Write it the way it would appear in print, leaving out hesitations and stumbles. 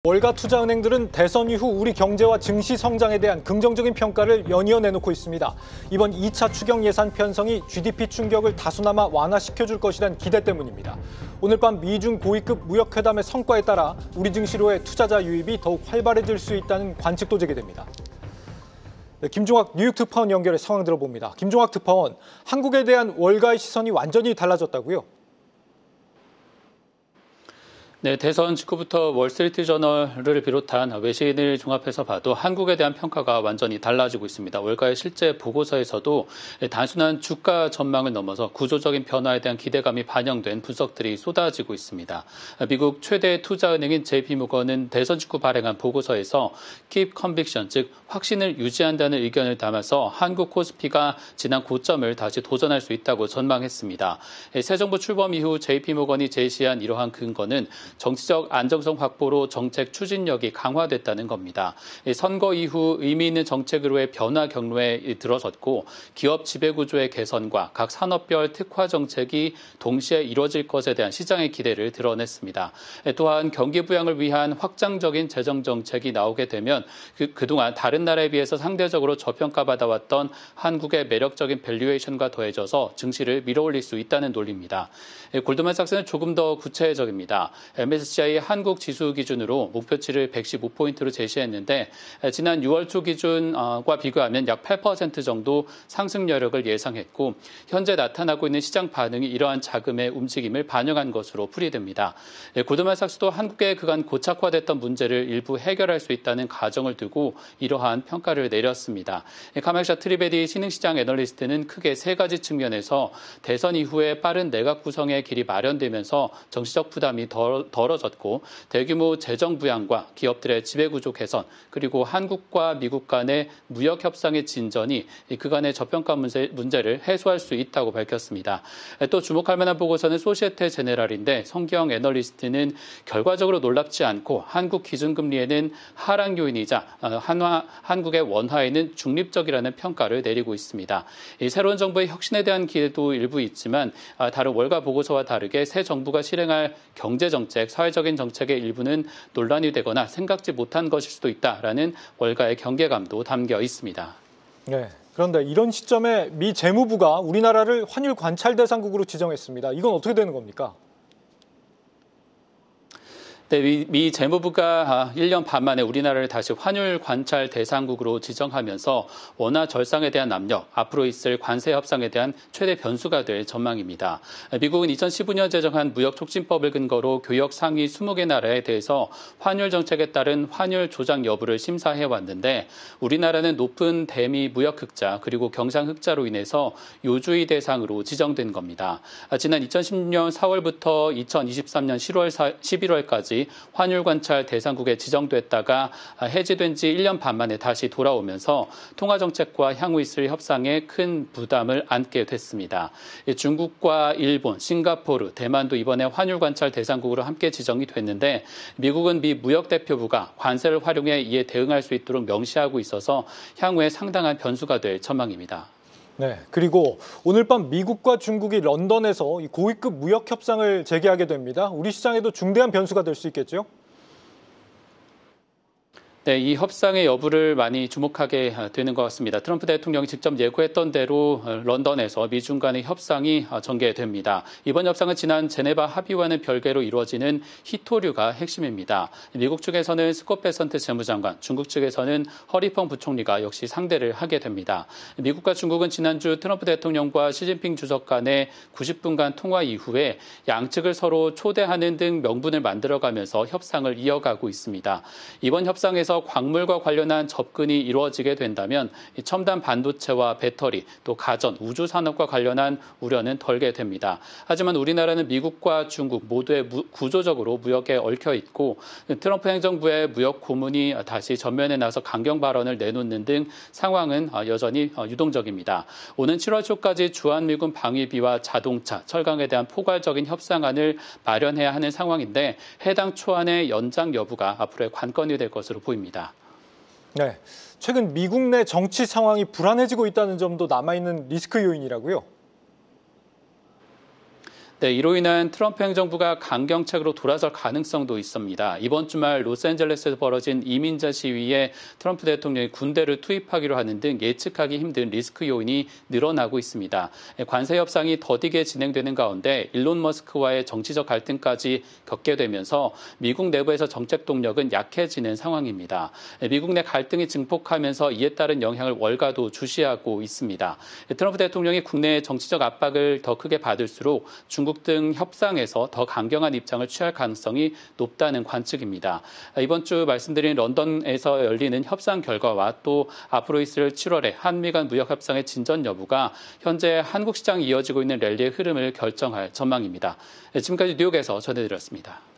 월가 투자은행들은 대선 이후 우리 경제와 증시 성장에 대한 긍정적인 평가를 연이어 내놓고 있습니다. 이번 2차 추경 예산 편성이 GDP 충격을 다소나마 완화시켜줄 것이란 기대 때문입니다. 오늘 밤 미중 고위급 무역회담의 성과에 따라 우리 증시로의 투자자 유입이 더욱 활발해질 수 있다는 관측도 제기됩니다. 김종학 뉴욕 특파원 연결해 상황 들어봅니다. 김종학 특파원, 한국에 대한 월가의 시선이 완전히 달라졌다고요? 네, 대선 직후부터 월스트리트저널을 비롯한 외신을 종합해서 봐도 한국에 대한 평가가 완전히 달라지고 있습니다. 월가의 실제 보고서에서도 단순한 주가 전망을 넘어서 구조적인 변화에 대한 기대감이 반영된 분석들이 쏟아지고 있습니다. 미국 최대 투자은행인 JP모건은 대선 직후 발행한 보고서에서 Keep Conviction, 즉 확신을 유지한다는 의견을 담아서 한국 코스피가 지난 고점을 다시 도전할 수 있다고 전망했습니다. 새 정부 출범 이후 JP모건이 제시한 이러한 근거는 정치적 안정성 확보로 정책 추진력이 강화됐다는 겁니다. 선거 이후 의미 있는 정책으로의 변화 경로에 들어섰고 기업 지배구조의 개선과 각 산업별 특화 정책이 동시에 이뤄질 것에 대한 시장의 기대를 드러냈습니다. 또한 경기 부양을 위한 확장적인 재정 정책이 나오게 되면 그동안 다른 나라에 비해서 상대적으로 저평가받아왔던 한국의 매력적인 밸류에이션과 더해져서 증시를 밀어올릴 수 있다는 논리입니다. 골드만삭스는 조금 더 구체적입니다. MSCI 한국 지수 기준으로 목표치를 115포인트로 제시했는데 지난 6월 초 기준과 비교하면 약 8% 정도 상승 여력을 예상했고 현재 나타나고 있는 시장 반응이 이러한 자금의 움직임을 반영한 것으로 풀이됩니다. 골드만삭스도 한국의 그간 고착화됐던 문제를 일부 해결할 수 있다는 가정을 두고 이러한 평가를 내렸습니다. 카멜샤 트리베디 신흥시장 애널리스트는 크게 세 가지 측면에서 대선 이후에 빠른 내각 구성의 길이 마련되면서 정치적 부담이 덜어졌고 대규모 재정 부양과 기업들의 지배구조 개선 그리고 한국과 미국 간의 무역 협상의 진전이 그간의 저평가 문제를 해소할 수 있다고 밝혔습니다. 또 주목할 만한 보고서는 소시에테 제네랄인데 성경 애널리스트는 결과적으로 놀랍지 않고 한국 기준금리에는 하락 요인이자 한국의 원화에는 중립적이라는 평가를 내리고 있습니다. 새로운 정부의 혁신에 대한 기대도 일부 있지만 다른 월가 보고서와 다르게 새 정부가 실행할 경제정책, 사회적인 정책의 일부는 논란이 되거나 생각지 못한 것일 수도 있다라는 월가의 경계감도 담겨 있습니다. 네, 그런데 이런 시점에 미 재무부가 우리나라를 환율 관찰 대상국으로 지정했습니다. 이건 어떻게 되는 겁니까? 네, 미 재무부가 1년 반 만에 우리나라를 다시 환율 관찰 대상국으로 지정하면서 원화 절상에 대한 압력, 앞으로 있을 관세 협상에 대한 최대 변수가 될 전망입니다. 미국은 2015년 제정한 무역촉진법을 근거로 교역 상위 20개 나라에 대해서 환율 정책에 따른 환율 조작 여부를 심사해 왔는데 우리나라는 높은 대미 무역 흑자 그리고 경상 흑자로 인해서 요주의 대상으로 지정된 겁니다. 지난 2010년 4월부터 2023년 11월까지 환율 관찰 대상국에 지정됐다가 해지된 지 1년 반 만에 다시 돌아오면서 통화 정책과 향후 있을 협상에 큰 부담을 안게 됐습니다. 중국과 일본, 싱가포르, 대만도 이번에 환율 관찰 대상국으로 함께 지정이 됐는데 미국은 미 무역대표부가 관세를 활용해 이에 대응할 수 있도록 명시하고 있어서 향후에 상당한 변수가 될 전망입니다. 네, 그리고 오늘 밤 미국과 중국이 런던에서 이 고위급 무역 협상을 재개하게 됩니다. 우리 시장에도 중대한 변수가 될 수 있겠죠? 네, 이 협상의 여부를 많이 주목하게 되는 것 같습니다. 트럼프 대통령이 직접 예고했던 대로 런던에서 미중 간의 협상이 전개됩니다. 이번 협상은 지난 제네바 합의와는 별개로 이루어지는 히토류가 핵심입니다. 미국 측에서는 스콧 베선트 재무장관, 중국 측에서는 허리펑 부총리가 역시 상대를 하게 됩니다. 미국과 중국은 지난주 트럼프 대통령과 시진핑 주석 간의 90분간 통화 이후에 양측을 서로 초대하는 등 명분을 만들어가면서 협상을 이어가고 있습니다. 이번 협상에서 광물과 관련한 접근이 이루어지게 된다면 첨단 반도체와 배터리, 또 가전, 우주 산업과 관련한 우려는 덜게 됩니다. 하지만 우리나라는 미국과 중국 모두의 구조적으로 무역에 얽혀 있고 트럼프 행정부의 무역 고문이 다시 전면에 나서 강경 발언을 내놓는 등 상황은 여전히 유동적입니다. 오는 7월 초까지 주한미군 방위비와 자동차, 철강에 대한 포괄적인 협상안을 마련해야 하는 상황인데 해당 초안의 연장 여부가 앞으로의 관건이 될 것으로 보입니다. 네, 최근 미국 내 정치 상황이 불안해지고 있다는 점도 남아있는 리스크 요인이라고요? 네, 이로 인한 트럼프 행정부가 강경책으로 돌아설 가능성도 있습니다. 이번 주말 로스앤젤레스에서 벌어진 이민자 시위에 트럼프 대통령이 군대를 투입하기로 하는 등 예측하기 힘든 리스크 요인이 늘어나고 있습니다. 관세 협상이 더디게 진행되는 가운데 일론 머스크와의 정치적 갈등까지 겪게 되면서 미국 내부에서 정책 동력은 약해지는 상황입니다. 미국 내 갈등이 증폭하면서 이에 따른 영향을 월가도 주시하고 있습니다. 트럼프 대통령이 국내 정치적 압박을 더 크게 받을수록 중국 등 협상에서 더 강경한 입장을 취할 가능성이 높다는 관측입니다. 이번 주 말씀드린 런던에서 열리는 협상 결과와 또 앞으로 있을 7월에 한미 간 무역 협상의 진전 여부가 현재 한국 시장이 이어지고 있는 랠리의 흐름을 결정할 전망입니다. 지금까지 뉴욕에서 전해드렸습니다.